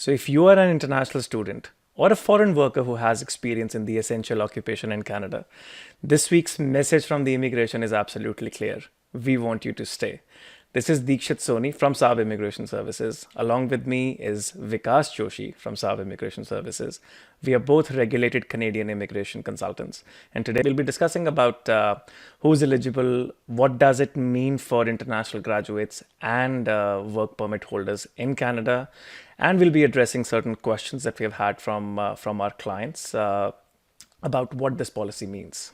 So if you are an international student or a foreign worker who has experience in the essential occupation in Canada, this week's message from the immigration is absolutely clear. We want you to stay. This is Dikshit Soni from Saab Immigration Services. Along with me is Vikas Joshi from Saab Immigration Services. We are both regulated Canadian immigration consultants. And today we'll be discussing about who's eligible, what does it mean for international graduates and work permit holders in Canada. And we'll be addressing certain questions that we have had from our clients about what this policy means.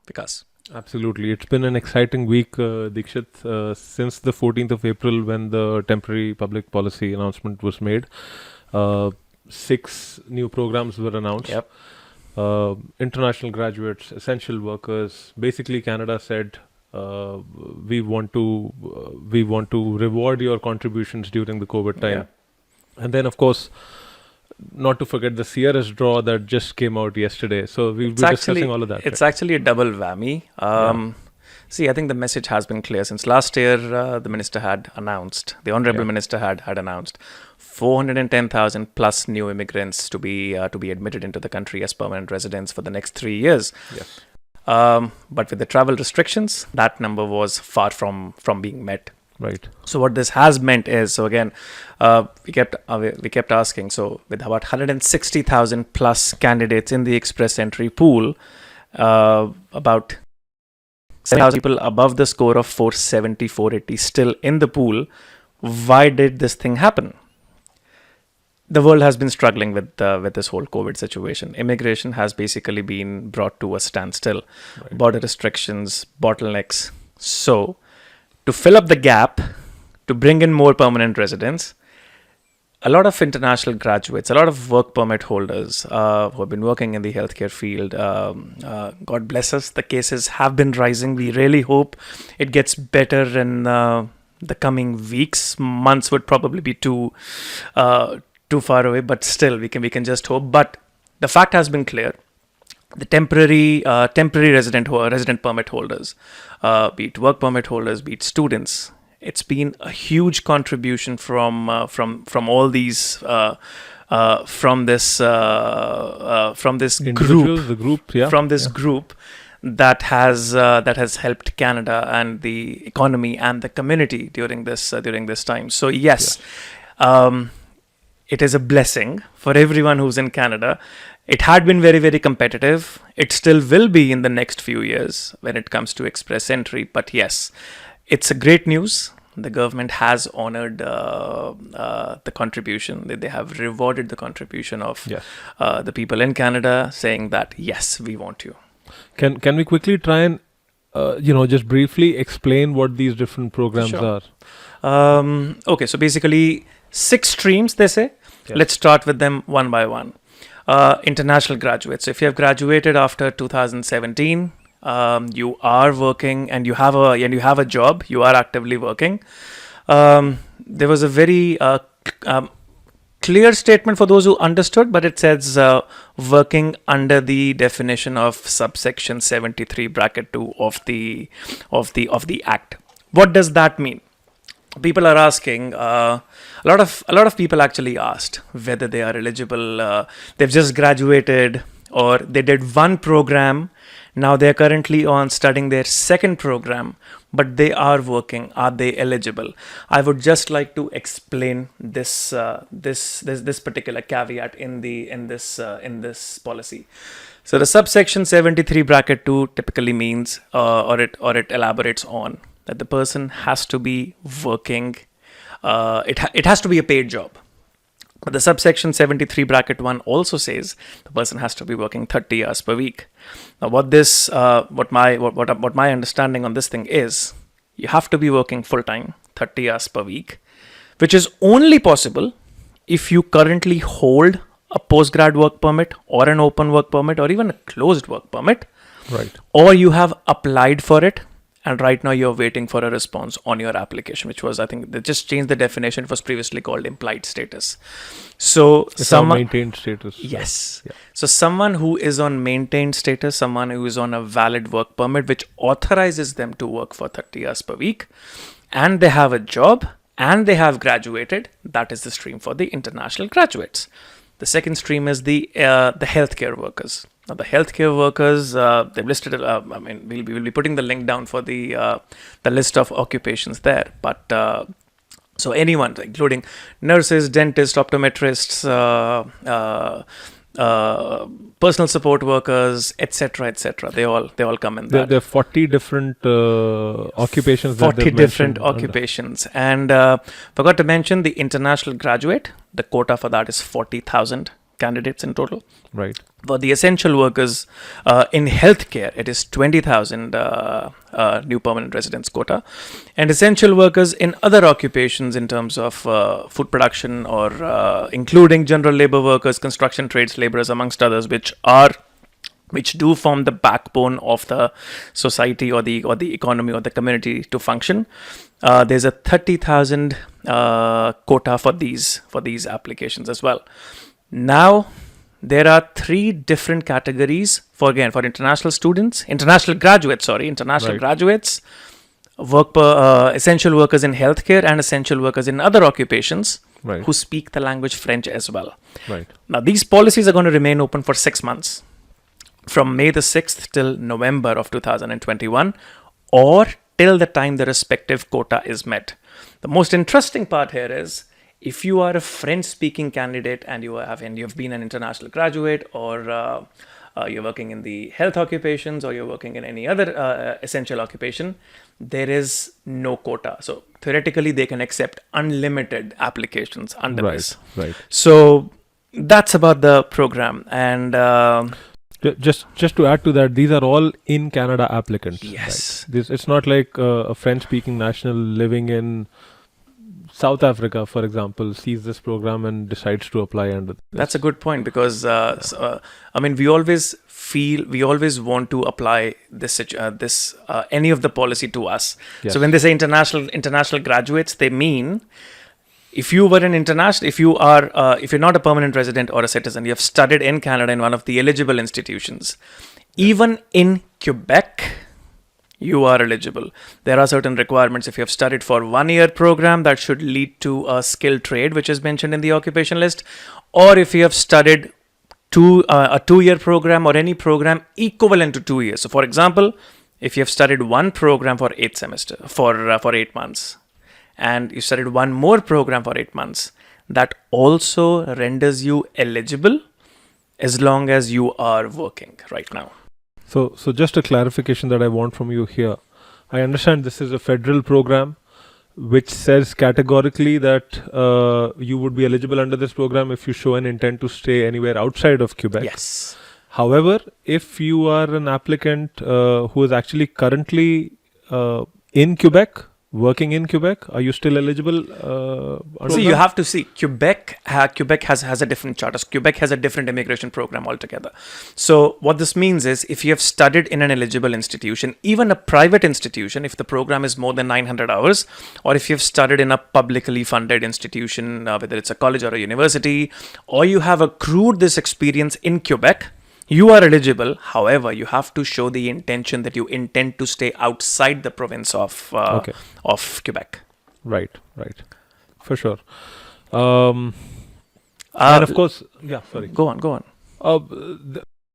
Vikas. Absolutely. It's been an exciting week, Dikshit, since the 14th of April when the temporary public policy announcement was made. 6 new programs were announced. Yep. International graduates, essential workers. Basically, Canada said, we want to reward your contributions during the COVID time. Yeah. And then, of course, not to forget the CRS draw that just came out yesterday. So we'll be discussing all of that. It's actually a double whammy. See, I think the message has been clear since last year. The minister had announced, the honorable minister had announced 410,000 plus new immigrants to be admitted into the country as permanent residents for the next 3 years. Yes. But with the travel restrictions, that number was far from being met. Right. So what this has meant is, so again, we kept asking. So with about 160,000 plus candidates in the express entry pool, about 7,000 people above the score of 470, 480 still in the pool. Why did this thing happen? The world has been struggling with this whole COVID situation. Immigration has basically been brought to a standstill. Right. Border restrictions, bottlenecks. So to fill up the gap, to bring in more permanent residents, a lot of international graduates, a lot of work permit holders who have been working in the healthcare field, God bless us, the cases have been rising. We really hope it gets better in the coming weeks. Months would probably be too far away, but still we can just hope. But the fact has been clear. The temporary resident permit holders, be it work permit holders, be it students, it's been a huge contribution from all these from this group that has helped Canada and the economy and the community during this time. So yes. It is a blessing for everyone who's in Canada. It had been very, very competitive. It still will be in the next few years when it comes to express entry. But yes, it's a great news. The government has honored the contribution. They have rewarded the contribution of the people in Canada, saying that, yes, we want you. Can we quickly try and, just briefly explain what these different programs Sure. are? Okay, so basically 6 streams, they say. Yes. Let's start with them one by one. International graduates. So if you have graduated after 2017, you are working and you have a job. You are actively working. There was a very clear statement for those who understood, but it says working under the definition of subsection 73 bracket 2 of the Act. What does that mean? People are asking. A lot of people actually asked whether they are eligible. They've just graduated or they did one program. Now they're currently on studying their second program, but they are working. Are they eligible? I would just like to explain this particular caveat in this policy. So the subsection 73 bracket 2 typically means, or it elaborates on, that the person has to be working. It has to be a paid job. But the subsection 73 bracket 1 also says the person has to be working 30 hours per week. Now, what my understanding on this thing is, you have to be working full time, 30 hours per week, which is only possible if you currently hold a postgrad work permit or an open work permit or even a closed work permit, Right. or you have applied for it and right now you're waiting for a response on your application, which was, I think they just changed the definition. It was previously called implied status. So It's our maintained status. Yes. Yeah. So someone who is on maintained status, someone who is on a valid work permit, which authorizes them to work for 30 hours per week, and they have a job and they have graduated, that is the stream for the international graduates. The second stream is the healthcare workers. Now, the healthcare workers, they've listed. We'll be putting the link down for the list of occupations there. But so anyone, including nurses, dentists, optometrists, personal support workers, etc., they all come in that. There are 40 different occupations. 40 different occupations. And forgot to mention the international graduate. The quota for that is 40,000 candidates in total. Right. For the essential workers in healthcare, it is 20,000 new permanent residence quota. And essential workers in other occupations in terms of food production or including general labor workers, construction trades laborers, amongst others, which do form the backbone of the society or the economy or the community to function. There's a 30,000 quota for these applications as well. Now, there are three different categories for international graduates, essential workers in healthcare and essential workers in other occupations who speak the language French as well. Right. Now, these policies are going to remain open for 6 months, from May the 6th till November of 2021, or till the time the respective quota is met. The most interesting part here is, if you are a French-speaking candidate and you've been an international graduate, or you're working in the health occupations, or you're working in any other essential occupation, there is no quota. So theoretically, they can accept unlimited applications under this. Right. So that's about the program. And just to add to that, these are all in Canada applicants. Yes. Right? It's not like a French-speaking national living in South Africa, for example, sees this program and decides to apply under this. That's a good point, because we always want to apply any of the policy to us. Yes. So when they say international graduates, they mean if you were if you're not a permanent resident or a citizen, you have studied in Canada in one of the eligible institutions, even in Quebec, you are eligible. There are certain requirements. If you have studied for 1 year program, that should lead to a skilled trade, which is mentioned in the occupation list. Or if you have studied a 2 year program or any program equivalent to 2 years. So for example, if you have studied one program for 8 months, and you studied one more program for 8 months, that also renders you eligible as long as you are working right now. So just a clarification that I want from you here. I understand this is a federal program which says categorically that you would be eligible under this program if you show an intent to stay anywhere outside of Quebec. Yes. However, if you are an applicant who is actually currently in Quebec, working in Quebec, are you still eligible? So you have to see, Quebec has a different charter. Quebec has a different immigration program altogether. So what this means is, if you have studied in an eligible institution, even a private institution, if the program is more than 900 hours, or if you've studied in a publicly funded institution, whether it's a college or a university, or you have accrued this experience in Quebec, you are eligible. However, you have to show the intention that you intend to stay outside the province of Quebec. Right. For sure. And of course, sorry. Go on.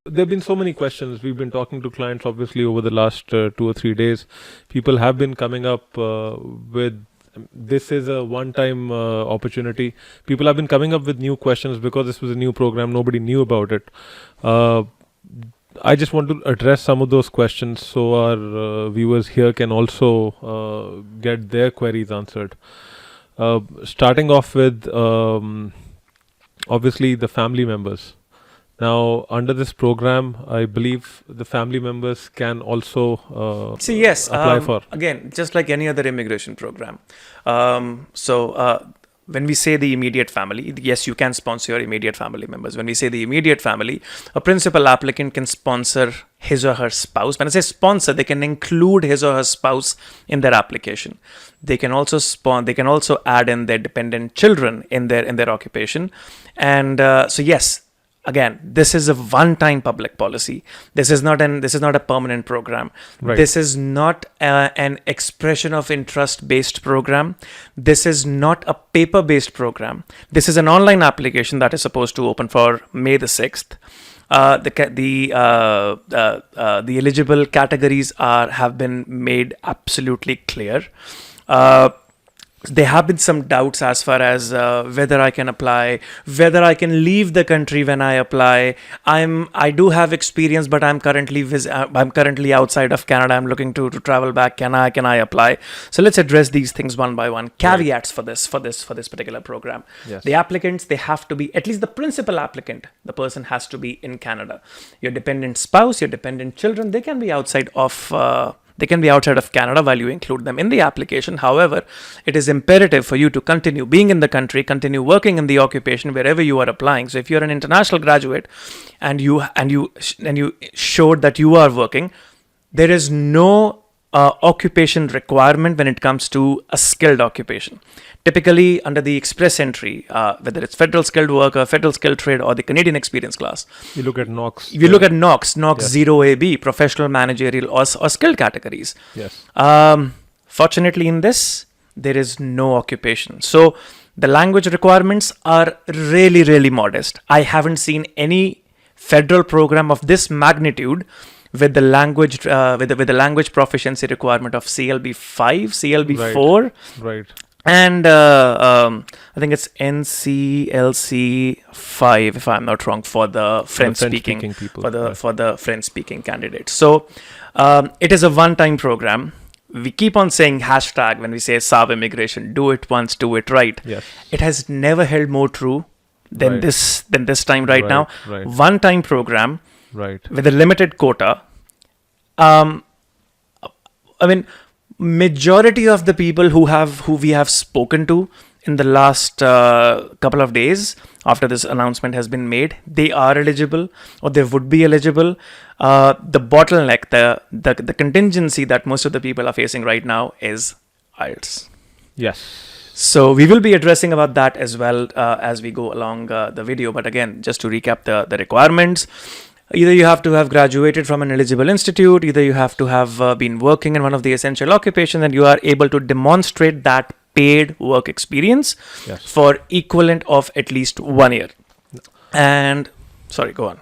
There have been so many questions. We've been talking to clients, obviously, over the last 2 or 3 days. People have been coming up with, this is a one-time opportunity. People have been coming up with new questions because this was a new program. Nobody knew about it. I just want to address some of those questions so our viewers here can also get their queries answered. Starting off with, obviously, the family members. Now, under this program, I believe the family members can also apply for. Again, just like any other immigration program. when we say the immediate family, yes, you can sponsor your immediate family members. When we say the immediate family, a principal applicant can sponsor his or her spouse. When I say sponsor, they can include his or her spouse in their application. They can also add in their dependent children in their occupation. And so yes, again, this is a one-time public policy. This is not a permanent program. Right. This is not an expression of interest-based program. This is not a paper-based program. This is an online application that is supposed to open for May the 6th. The eligible categories have been made absolutely clear. There have been some doubts as far as whether I can apply, whether I can leave the country when I apply. I do have experience, but I'm currently outside of Canada. I'm looking to travel back. Can I apply? So let's address these things one by one. Caveats for this particular program. Yes. The applicants, they have to be, at least the principal applicant, the person has to be in Canada. Your dependent spouse, your dependent children, they can be outside of Canada while you include them in the application. However, it is imperative for you to continue being in the country, continue working in the occupation wherever you are applying. So if you're an international graduate and you showed that you are working, there is no occupation requirement when it comes to a skilled occupation. Typically, under the express entry, whether it's federal skilled worker, federal skilled trade, or the Canadian experience class, You look at NOx. you look at NOx Yes. 0AB, professional, managerial, or skilled categories. Yes. Fortunately, in this, there is no occupation. So the language requirements are really, really modest. I haven't seen any federal program of this magnitude with the language with the language proficiency requirement of CLB 5, CLB 4. Right. And I think it's NCLC 5, if I'm not wrong, for the French-speaking people. for the French-speaking candidates. So it is a one-time program. We keep on saying hashtag when we say Sav Immigration. Do it once, do it right. Yes. It has never held more true than Right. this time right now. Right. One-time program Right. with a limited quota. I mean, majority of the people who we have spoken to in the last couple of days after this announcement has been made, they are eligible or they would be eligible. The bottleneck, the contingency that most of the people are facing right now is IELTS. Yes. So we will be addressing about that as well as we go along the video. But again, just to recap the requirements. Either you have to have graduated from an eligible institute, either you have to have been working in one of the essential occupations, and you are able to demonstrate that paid work experience Yes. for equivalent of at least 1 year. And sorry, go on.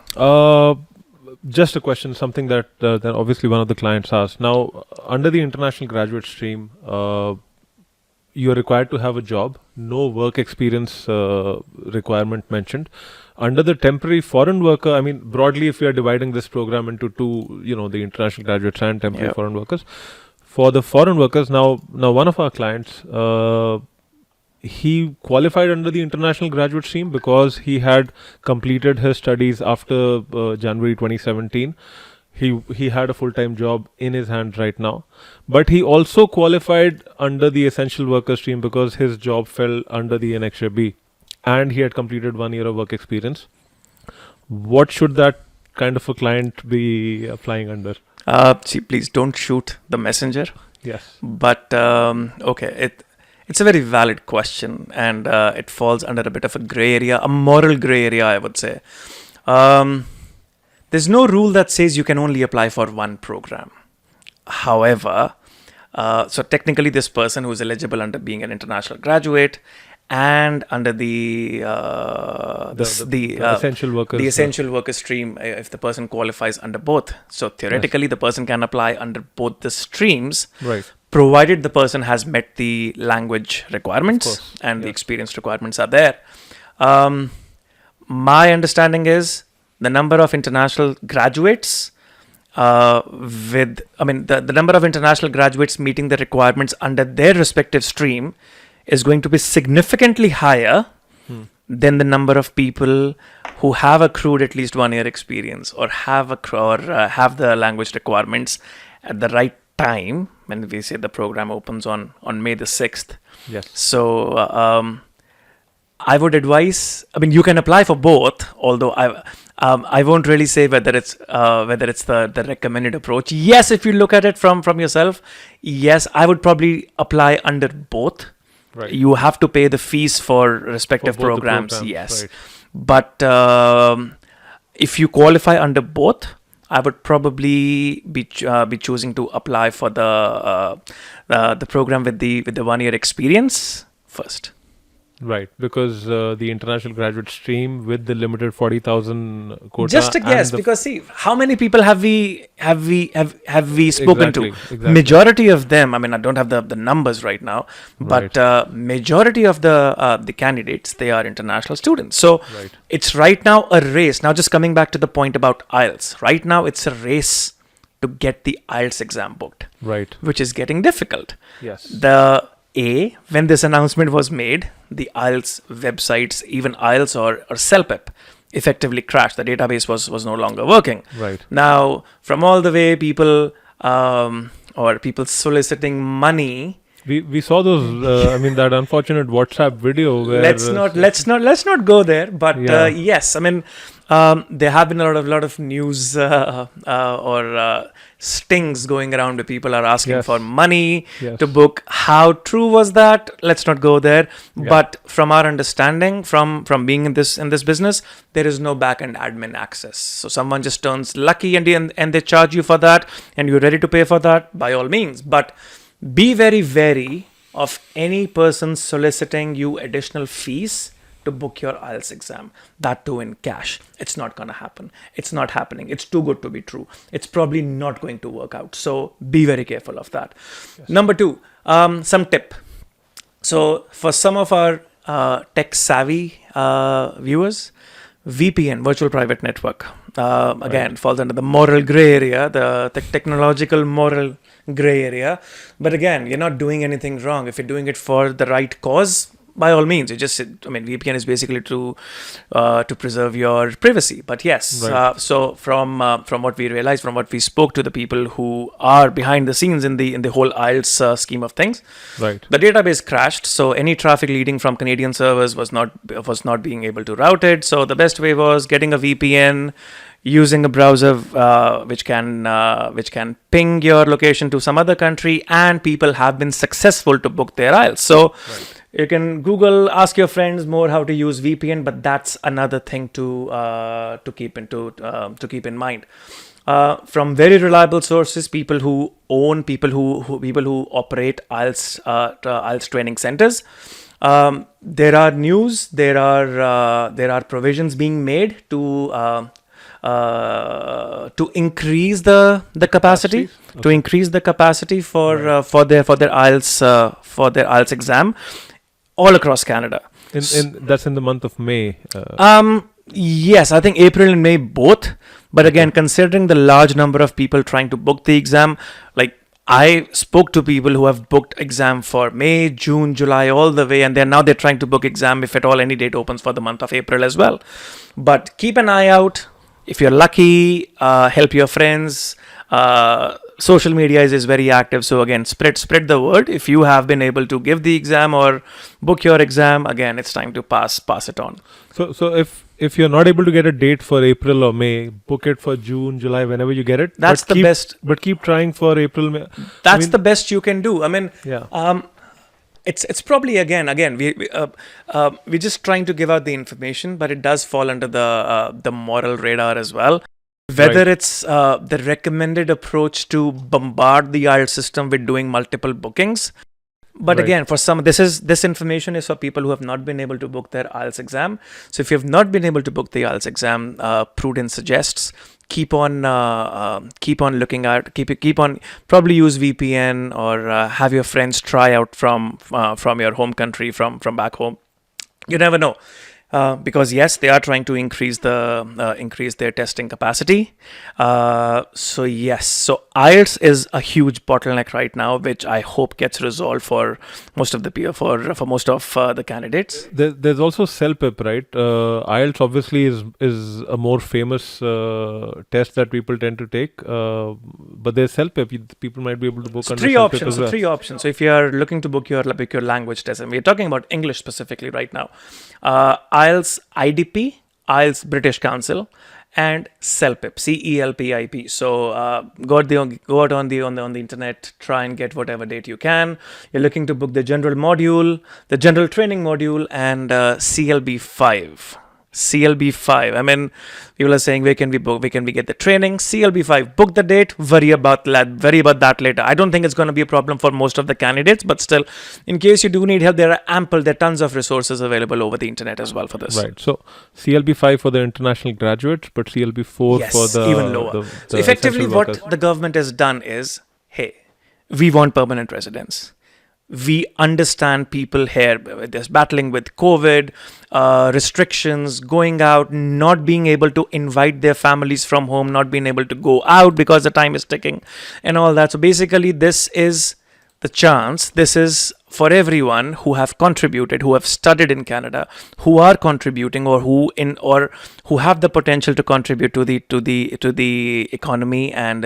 Just a question, something that obviously one of the clients asked. Now, under the international graduate stream, you are required to have a job, no work experience requirement mentioned. Under the temporary foreign worker, I mean, broadly, if we are dividing this program into two, the international graduates and temporary Yep. foreign workers, for the foreign workers, now one of our clients, he qualified under the international graduate stream because he had completed his studies after January 2017. He had a full-time job in his hand right now, but he also qualified under the essential worker stream because his job fell under the Annexure B, and he had completed 1 year of work experience. What should that kind of a client be applying under? See, please don't shoot the messenger. Yes. But okay, it's a very valid question, and it falls under a bit of a gray area, a moral gray area, I would say. There's no rule that says you can only apply for one program. However, so technically this person who is eligible under being an international graduate and under the essential workers, the essential worker stream, if the person qualifies under both. So theoretically, the person can apply under both the streams, right? Provided the person has met the language requirements and the experience requirements are there. My understanding is the number of international graduates the number of international graduates meeting the requirements under their respective stream is going to be significantly higher than the number of people who have accrued at least 1 year experience or have the language requirements at the right time when we say the program opens on May the 6th. Yes. So I would advise. I mean, you can apply for both. Although I won't really say whether it's the recommended approach. Yes, if you look at it from yourself, yes, I would probably apply under both. Right. You have to pay the fees for respective For both the programs. programs, Yes, right. but if you qualify under both, I would probably be choosing to apply for the program with the 1 year experience first. Right, because the international graduate stream with the limited 40,000 quota. Just a guess, because see, how many people have we spoken to? Exactly. Majority of them. I mean, I don't have the numbers right now, but majority of the candidates, they are international students. So Right. it's right now a race. Now, just coming back to the point about IELTS, right now it's a race to get the IELTS exam booked, Right. which is getting difficult. Yes. When this announcement was made, the IELTS websites, even IELTS or CELPEP, effectively crashed. The database was no longer working. Right. Now, from all the way people or people soliciting money, We saw those. That unfortunate WhatsApp video where let's not go there. But Yeah. yes, I mean, there have been a lot of news or stings going around where people are asking Yes. for money Yes. to book. How true was that? Let's not go there. Yeah. But from our understanding, from being in this business, there is no back end admin access. So someone just turns lucky and they charge you for that, and you're ready to pay for that, by all means. But be very wary of any person soliciting you additional fees to book your IELTS exam, that too in cash. It's not going to happen. It's not happening. It's too good to be true. It's probably not going to work out. So be very careful of that. Yes. Number two, some tip. So for some of our tech savvy viewers, VPN, virtual private network, again, falls under the moral gray area, the technological moral gray area. But again, you're not doing anything wrong. If you're doing it for the right cause, by all means, VPN is basically to preserve your privacy. But yes, Right. so from what we realized, from what we spoke to the people who are behind the scenes in the whole IELTS scheme of things, Right. the database crashed. So any traffic leading from Canadian servers was not being able to route it. So the best way was getting a VPN, using a browser which can ping your location to some other country, and people have been successful to book their IELTS. So you can Google, ask your friends more how to use VPN, but that's another thing to keep in mind. From very reliable sources, people who operate IELTS training centers. There are news. There are provisions being made to increase the capacity, Okay. to increase the capacity for their IELTS exam all across Canada. That's in the month of May. Yes, I think April and May both. But again, considering the large number of people trying to book the exam, like I spoke to people who have booked exam for May, June, July, all the way, and they're trying to book exam if at all any date opens for the month of April as well. But keep an eye out. If you're lucky, help your friends. Social media is very active. So again, spread the word. If you have been able to give the exam or book your exam, again, it's time to pass it on. So if you're not able to get a date for April or May, book it for June, July, whenever you get it. That's the best. But keep trying for April, May. That's the best you can do. I mean, Yeah. It's probably again we're just trying to give out the information, but it does fall under the moral radar as well. Whether Right. it's the recommended approach to bombard the IELTS system with doing multiple bookings. But Right. again, for some, this information is for people who have not been able to book their IELTS exam. So if you have not been able to book the IELTS exam, prudence suggests keep on looking out. Keep on probably use VPN or have your friends try out from your home country, from back home. You never know. Because yes, they are trying to increase their testing capacity. So yes, so IELTS is a huge bottleneck right now, which I hope gets resolved for most of the for most of the candidates. There's also CELPIP, right? IELTS obviously is a more famous test that people tend to take, but there's CELPIP. People might be able to book So under three CELPIP options. as well. So three options. So if you are looking to book your language test, and we're talking about English specifically right now, IELTS IDP, IELTS British Council, and CELPIP, CELPIP. So go out on the internet, try and get whatever date you can. You're looking to book the general module, the general training module, and CLB5. CLB5. I mean, people are saying, where can we book? Where can we get the training? CLB5. Book the date. Worry about that later. I don't think it's going to be a problem for most of the candidates, but still, in case you do need help, there are tons of resources available over the internet as well for this. Right. So CLB5 for the international graduates, but CLB4 Yes, for the even lower. So the effectively, essential workers. what the government has done is, hey, we want permanent residence. We understand people here, they're battling with COVID, restrictions, going out, not being able to invite their families from home, not being able to go out because the time is ticking and all that. So basically, this is the chance. This is for everyone who have contributed, who have studied in Canada, who are contributing, or who have the potential to contribute to the economy. And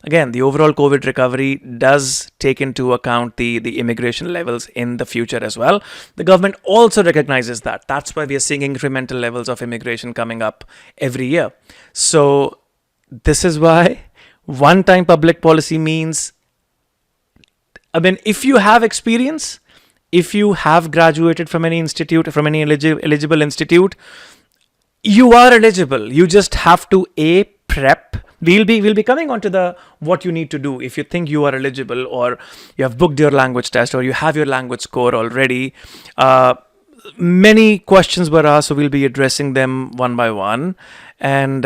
again, the overall COVID recovery does take into account the immigration levels in the future as well. The government also recognizes that. That's why we are seeing incremental levels of immigration coming up every year. So this is why one-time public policy means, I mean, if you have experience, if you have graduated from any institute, from any eligible institute, you are eligible. You just have to prep. We'll be coming on to the what you need to do if you think you are eligible, or you have booked your language test, or you have your language score already. Many questions were asked, so we'll be addressing them one by one. And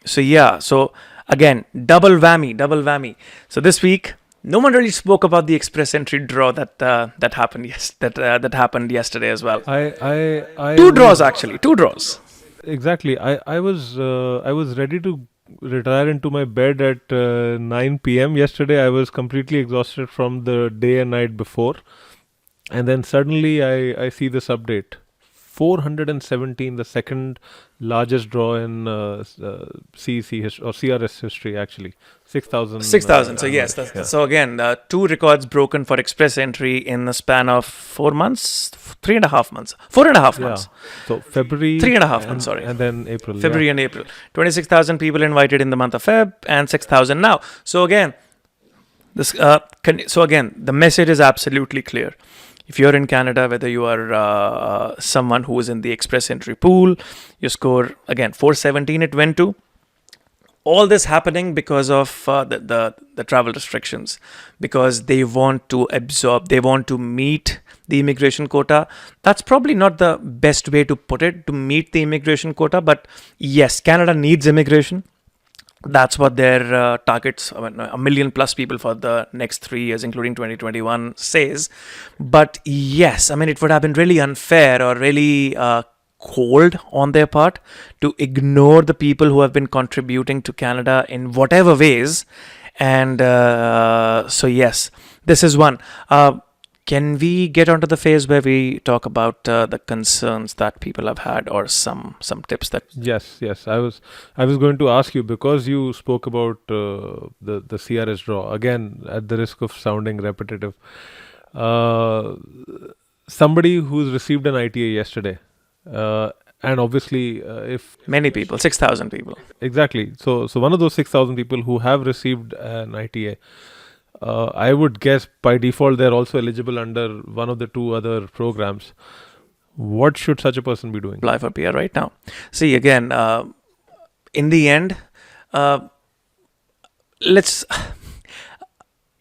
so again, double whammy. So this week, no one really spoke about the express entry draw that happened that happened yesterday as well. Two draws. Exactly. I was ready to retire into my bed at 9 p.m. yesterday. I was completely exhausted from the day and night before, and then suddenly I see this update. 417, the second largest draw in CEC or CRS history, actually. 6,000. 6,000. So yes. So again, two records broken for express entry in the span of 4 months, 3.5 months, 4.5 months. So February. 3.5 months, sorry. And then April. February and April. 26,000 people invited in the month of Feb, and 6,000 now. So again, the message is absolutely clear. If you're in Canada, whether you are someone who is in the express entry pool, your score, again, 417 it went to. All this happening because of the travel restrictions, because they want to meet the immigration quota. That's probably not the best way to put it, to meet the immigration quota. But yes, Canada needs immigration. That's what their targets, 1 million plus people for the next 3 years, including 2021, says. But yes, I mean, it would have been really unfair or really cold on their part to ignore the people who have been contributing to Canada in whatever ways. And so yes, this is one. Can we get onto the phase where we talk about the concerns that people have had, or some tips that? Yes. I was going to ask you, because you spoke about the CRS draw, again at the risk of sounding repetitive. Somebody who's received an ITA yesterday, and obviously if Many people, 6,000 people. exactly, so one of those 6,000 people who have received an ITA. I would guess by default they're also eligible under one of the two other programs. What should such a person be doing? Apply for PR right now. See, again, in the end,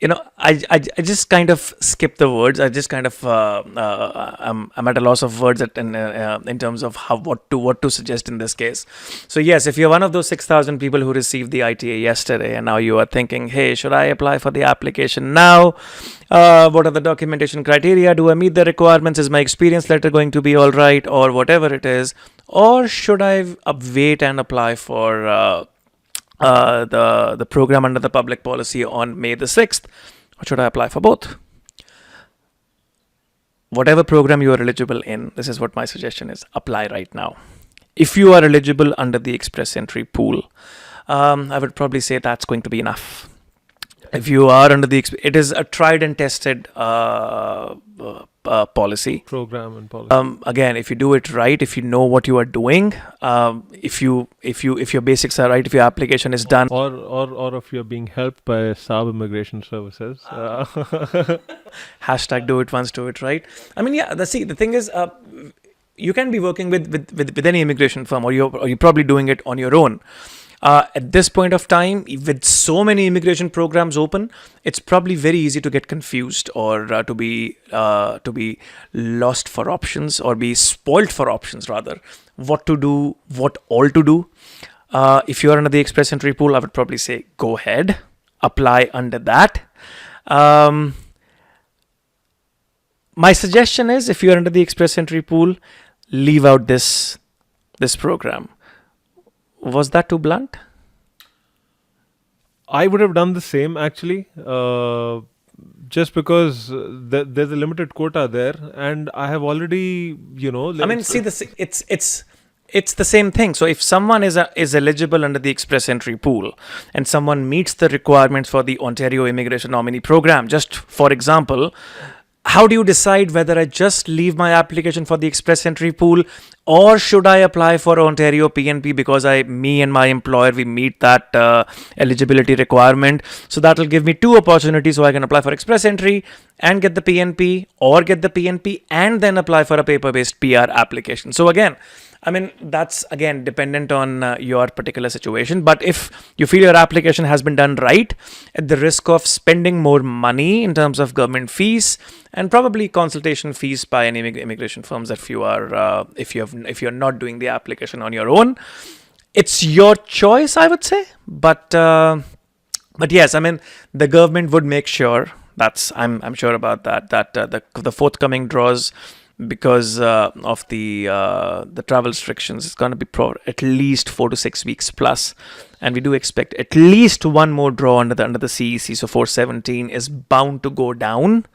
I just kind of skip the words. I just kind of I'm at a loss of words in terms of what to suggest in this case. So yes, if you're one of those 6,000 people who received the ITA yesterday, and now you are thinking, hey, should I apply for the application now? What are the documentation criteria? Do I meet the requirements? Is my experience letter going to be all right, or whatever it is? Or should I wait and apply for the program under the public policy on May the 6th, or should I apply for both? Whatever program you are eligible in, this is what my suggestion is: apply right now. If you are eligible under the express entry pool, I would probably say that's going to be enough. If you are under it is a tried and tested policy. Program and policy. Again, if you do it right, if you know what you are doing, if your basics are right, if your application is done, or if you're being helped by Saab Immigration Services. hashtag do it once, do it right. I mean, yeah. The thing is, you can be working with any immigration firm, or you're probably doing it on your own. At this point of time, with so many immigration programs open, it's probably very easy to get confused, or to be lost for options, or be spoiled for options rather. What to do, what all to do. If you're under the express entry pool, I would probably say go ahead, apply under that. My suggestion is, if you're under the express entry pool, leave out this program. Was that too blunt? I would have done the same actually, just because there's a limited quota there, and I have already, I mean, see, it's the same thing. So if someone is eligible under the express entry pool, and someone meets the requirements for the Ontario Immigration Nominee Program, just for example, how do you decide whether I just leave my application for the express entry pool, or should I apply for Ontario PNP because me and my employer, we meet that eligibility requirement? So that will give me two opportunities. So I can apply for express entry and get the PNP, or get the PNP and then apply for a paper-based PR application. So again, I mean, that's again dependent on your particular situation. But if you feel your application has been done right, at the risk of spending more money in terms of government fees and probably consultation fees by any immigration firms, if you're not doing the application on your own, it's your choice, I would say. But yes, I mean, the government would make sure. I'm sure about that. That the forthcoming draws, because of the travel restrictions, it's going to be at least 4 to 6 weeks plus, and we do expect at least one more draw under the CEC. So 417 is bound to go down.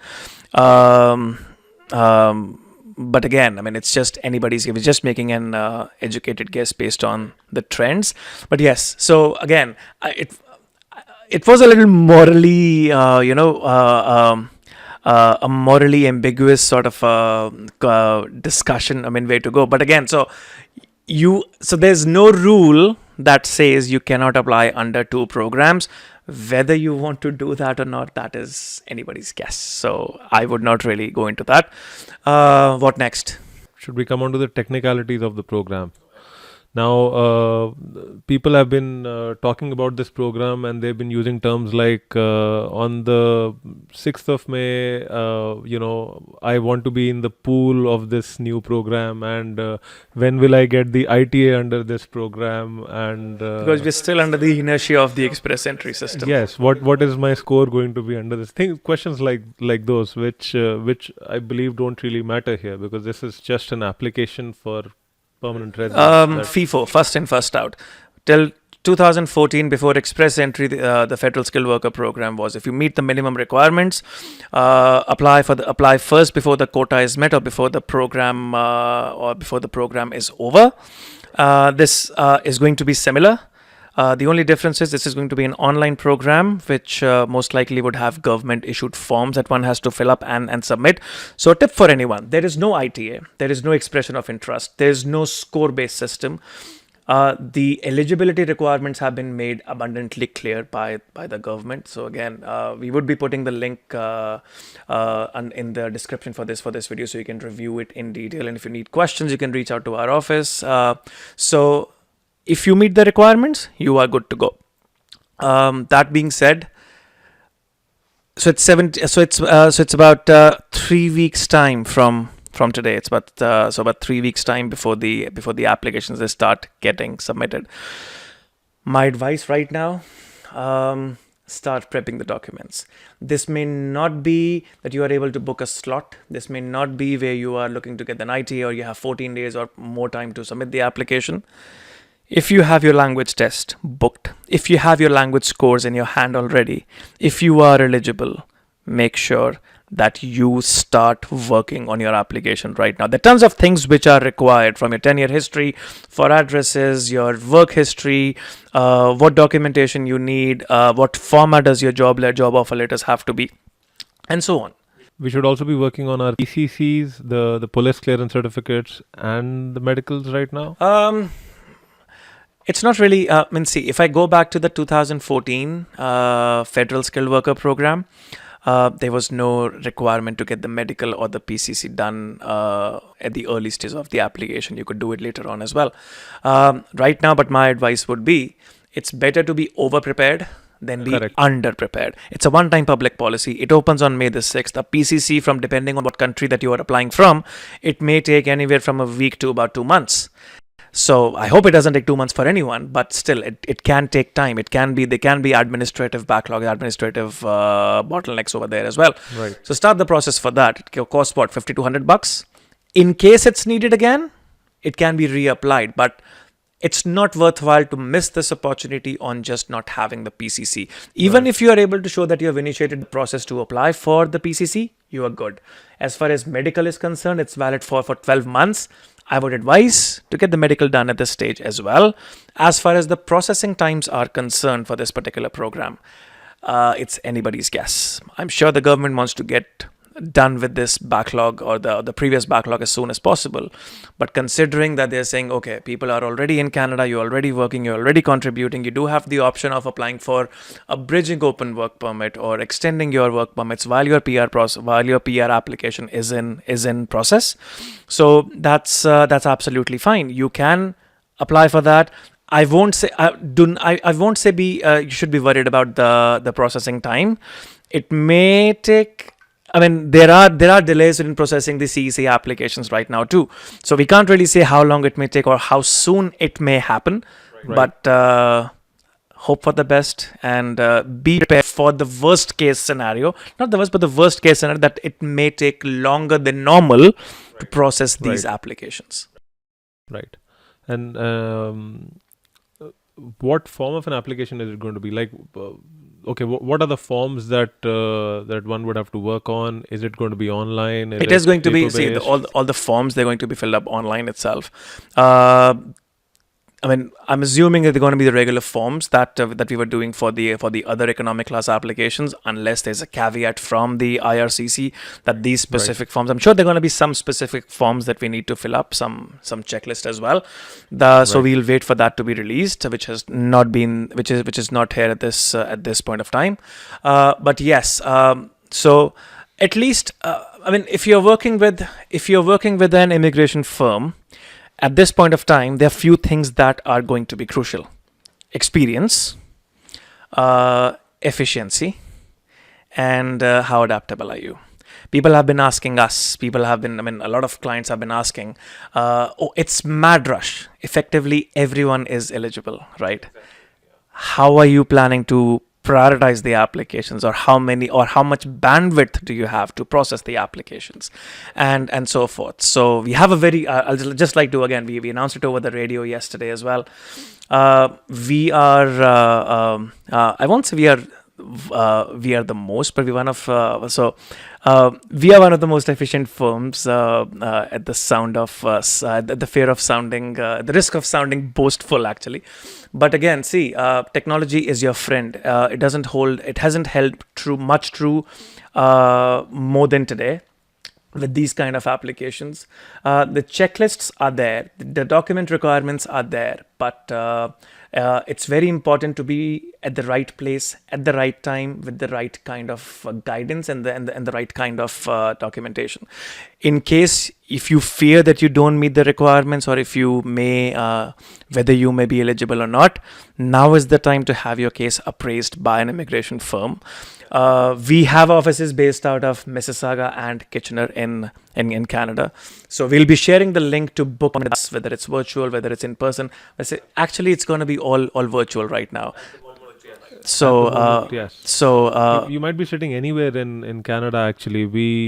But again, I mean, it's just anybody's. We're just making an educated guess based on the trends. But yes, so again, it was a little morally, a morally ambiguous sort of discussion. I mean, way to go. But again, so there's no rule that says you cannot apply under two programs. Whether you want to do that or not, that is anybody's guess. So I would not really go into that. What next? Should we come on to the technicalities of the program? Now, people have been talking about this program, and they've been using terms like on the 6th of May, I want to be in the pool of this new program, and when will I get the ITA under this program? And because we're still under the inertia of the express entry system. Yes, what is my score going to be under this thing? Questions like those, which I believe don't really matter here, because this is just an application for permanent residence. FIFO, first in, first out. Till 2014, before express entry, the federal skilled worker program was, if you meet the minimum requirements, apply first before the quota is met, or before the program is over. This is going to be similar. The only difference is this is going to be an online program, which most likely would have government issued forms that one has to fill up and submit. So a tip for anyone: there is no ITA, there is no expression of interest, there is no score-based system. The eligibility requirements have been made abundantly clear by the government. So again, we would be putting the link in the description for this video, so you can review it in detail. And if you need questions, you can reach out to our office. So if you meet the requirements, you are good to go. That being said, So it's 70. So it's about 3 weeks time from today. It's about 3 weeks time before the applications they start getting submitted. My advice right now, start prepping the documents. This may not be that you are able to book a slot. This may not be where you are looking to get an IT or you have 14 days or more time to submit the application. If you have your language test booked, if you have your language scores in your hand already, if you are eligible, make sure that you start working on your application right now. There are tons of things which are required from your 10-year history, for addresses, your work history, what documentation you need, what format does your job offer letters have to be, and so on. We should also be working on our PCCs, the police clearance certificates, and the medicals right now. It's not really, see, if I go back to the 2014 Federal Skilled Worker Program, there was no requirement to get the medical or the PCC done at the early stage of the application. You could do it later on as well. Right now, but my advice would be, it's better to be over-prepared than be Correct. under-prepared. It's a one-time public policy. It opens on May the 6th. A PCC, from depending on what country that you are applying from, it may take anywhere from a week to about 2 months. So I hope it doesn't take 2 months for anyone, but still, it can take time. There can be administrative backlog, administrative bottlenecks over there as well. Right. So start the process for that. It will cost what, $50 to $100. In case it's needed again, it can be reapplied, but it's not worthwhile to miss this opportunity on just not having the PCC. Even if you are able to show that you have initiated the process to apply for the PCC, you are good. As far as medical is concerned, it's valid for 12 months. I would advise to get the medical done at this stage as well. As far as the processing times are concerned for this particular program, it's anybody's guess. I'm sure the government wants to get done with this backlog or the previous backlog as soon as possible. But considering that they're saying, okay, people are already in Canada, you're already working, you're already contributing, you do have the option of applying for a bridging open work permit or extending your work permits while your PR application is in process. So that's absolutely fine. You can apply for that. I won't say you should be worried about the processing time. It may take. There are delays in processing the CEC applications right now too. So we can't really say how long it may take or how soon it may happen. Right. But hope for the best and be prepared for the worst case scenario. Not the worst, but the worst case scenario that it may take longer than normal to process these applications. Right. And what form of an application is it going to be? Like, okay, what are the forms that one would have to work on? Is it going to be online? It is going to be, all the forms, they're going to be filled up online itself. I'm assuming that they're going to be the regular forms that we were doing for the other economic class applications, unless there's a caveat from the IRCC that these specific forms. I'm sure there are going to be some specific forms that we need to fill up, some checklist as well. So we'll wait for that to be released, which is not here at this point of time. But yes, so at least if you're working with an immigration firm. At this point of time, there are few things that are going to be crucial. Experience, efficiency, and how adaptable are you? People have been asking us, a lot of clients have been asking, it's mad rush. Effectively, everyone is eligible, right? Exactly. How are you planning to prioritize the applications, or how much bandwidth do you have to process the applications, and so forth. So we have a very I'll just like to again, we announced it over the radio yesterday as well. We are I won't say we are the most, but we are one of we are one of the most efficient firms at the risk of sounding boastful, actually. But again, see, technology is your friend. It hasn't held much true more than today with these kind of applications. The checklists are there, the document requirements are there, but it's very important to be at the right place at the right time with the right kind of guidance and the right kind of documentation. In case if you fear that you don't meet the requirements, or if you may whether you may be eligible or not, now is the time to have your case appraised by an immigration firm. We have offices based out of Mississauga and Kitchener in Canada. So we'll be sharing the link to book with us, whether it's virtual, whether it's in person. Actually, it's going to be all virtual right now. So, At the moment, yes. so You might be sitting anywhere in Canada. Actually,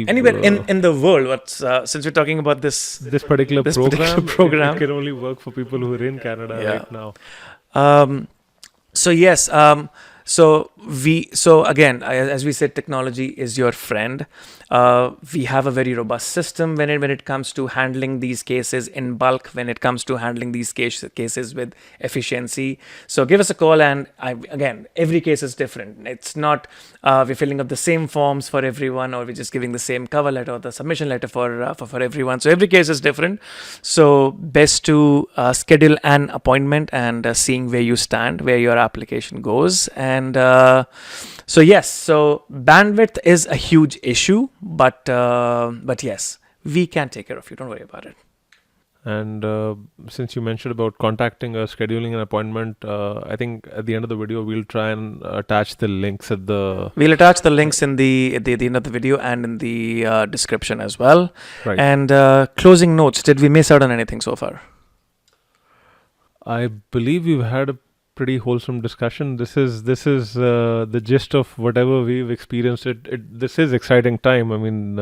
anywhere in the world. But since we're talking about this particular this program, particular program. it can only work for people who are in Canada Yeah. right now. So yes, so again, as we said, technology is your friend. We have a very robust system when it comes to handling these cases in bulk, when it comes to handling these cases with efficiency. So give us a call, and again, every case is different. It's not we're filling up the same forms for everyone, or we're just giving the same cover letter or the submission letter for everyone. So every case is different. So best to schedule an appointment and seeing where you stand, where your application goes, and so yes, so bandwidth is a huge issue, but yes, we can take care of you. Don't worry about it. And since you mentioned about contacting or scheduling an appointment, I think at the end of the video we'll try and attach the links at the. We'll attach the links in the end of the video and in the description as well. Right. And closing notes. Did we miss out on anything so far? I believe we've had a pretty wholesome discussion. This is the gist of whatever we've experienced. This is exciting time. I mean,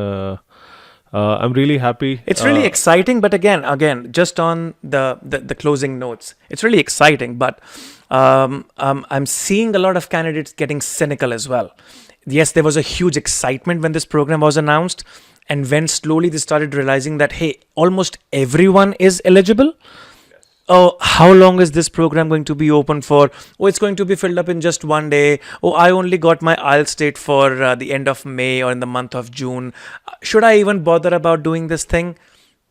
I'm really happy. It's really exciting, but again, just on the closing notes, it's really exciting. But I'm seeing a lot of candidates getting cynical as well. Yes, there was a huge excitement when this program was announced, and when slowly they started realizing that, hey, almost everyone is eligible. Oh, how long is this program going to be open for? Oh, it's going to be filled up in just one day. Oh, I only got my IELTS date for the end of May or in the month of June. Should I even bother about doing this thing?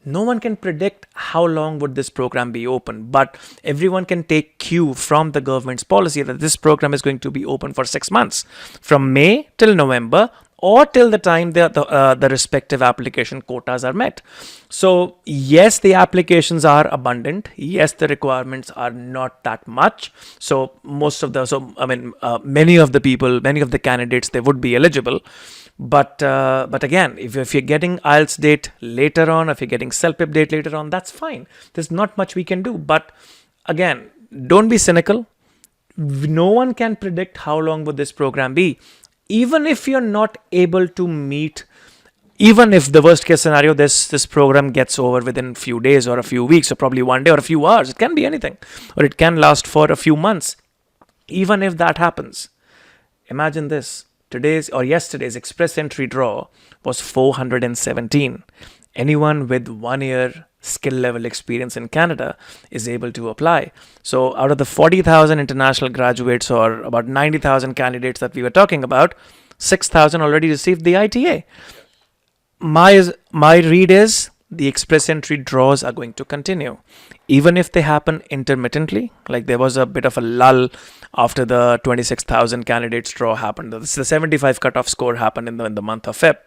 No one can predict how long would this program be open, but everyone can take cue from the government's policy that this program is going to be open for 6 months, from May till November, or till the time the respective application quotas are met. So yes, the applications are abundant. Yes, the requirements are not that much. So many of the candidates, they would be eligible. But again, if you're getting IELTS date later on, if you're getting CELPIP date later on, that's fine. There's not much we can do. But again, don't be cynical. No one can predict how long would this program be. Even if you're not able to meet, even if the worst case scenario, this program gets over within a few days or a few weeks or probably one day or a few hours, it can be anything, or it can last for a few months. Even if that happens, imagine this. Yesterday's express entry draw was 417. Anyone with 1 year skill level experience in Canada is able to apply. So out of the 40,000 international graduates, or about 90,000 candidates that we were talking about, 6,000 already received the ITA. My read is the express entry draws are going to continue, even if they happen intermittently. Like there was a bit of a lull after the 26,000 candidates draw happened. The 75 cutoff score happened in the month of Feb.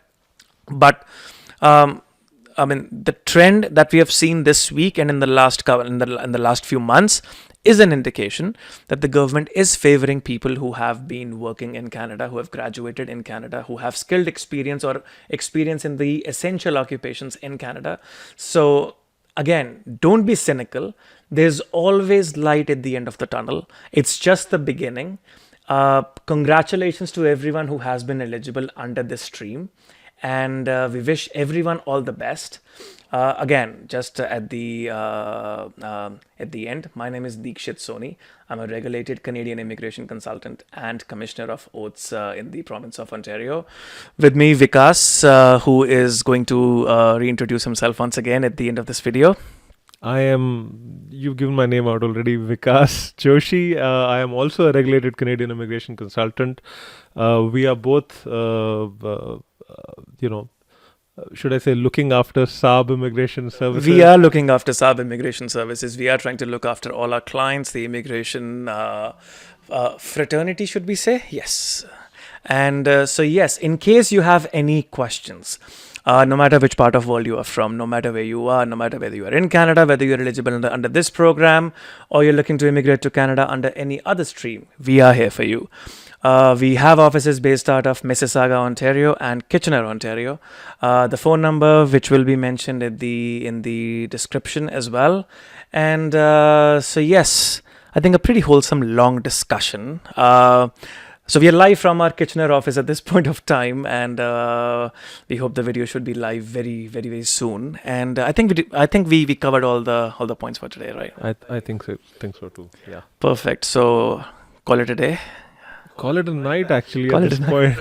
But the trend that we have seen this week and in the last few months is an indication that the government is favoring people who have been working in Canada, who have graduated in Canada, who have skilled experience or experience in the essential occupations in Canada. So again, don't be cynical. There's always light at the end of the tunnel. It's just the beginning. Congratulations to everyone who has been eligible under this stream. And we wish everyone all the best. Again, just at the end, my name is Dikshit Soni. I'm a regulated Canadian immigration consultant and commissioner of oaths in the province of Ontario. With me, Vikas, who is going to reintroduce himself once again at the end of this video. You've given my name out already, Vikas Joshi. I am also a regulated Canadian immigration consultant. We are both, should I say, looking after SAB Immigration Services? We are looking after SAB Immigration Services. We are trying to look after all our clients, the immigration fraternity, should we say? Yes. And so yes, in case you have any questions, no matter which part of the world you are from, no matter where you are, no matter whether you are in Canada, whether you're eligible under this program, or you're looking to immigrate to Canada under any other stream, we are here for you. We have offices based out of Mississauga, Ontario, and Kitchener, Ontario. The phone number, which will be mentioned in the description as well. And so yes, I think a pretty wholesome, long discussion. So we are live from our Kitchener office at this point of time, and we hope the video should be live very, very, very soon. And I think we covered all the points for today, right? I think so too. Yeah. Perfect. So call it a day. Call it a night, actually. Call at it this a point,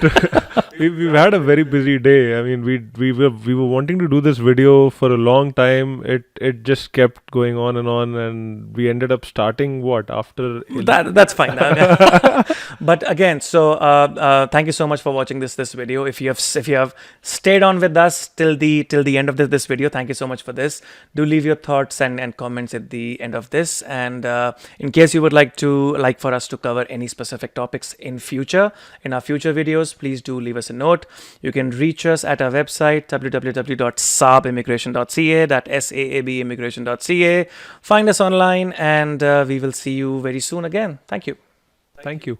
we've had a very busy day. I mean, we were wanting to do this video for a long time. It just kept going on, and we ended up starting after. That's fine. But again, so thank you so much for watching this video. If you have stayed on with us till the end of this video, thank you so much for this. Do leave your thoughts and comments at the end of this. And in case you would like for us to cover any specific topics in our future videos, please do leave us a note. You can reach us at our website www.saabimmigration.ca, that's SAAB immigration.ca. Find us online, and we will see you very soon again. Thank you. Thank you.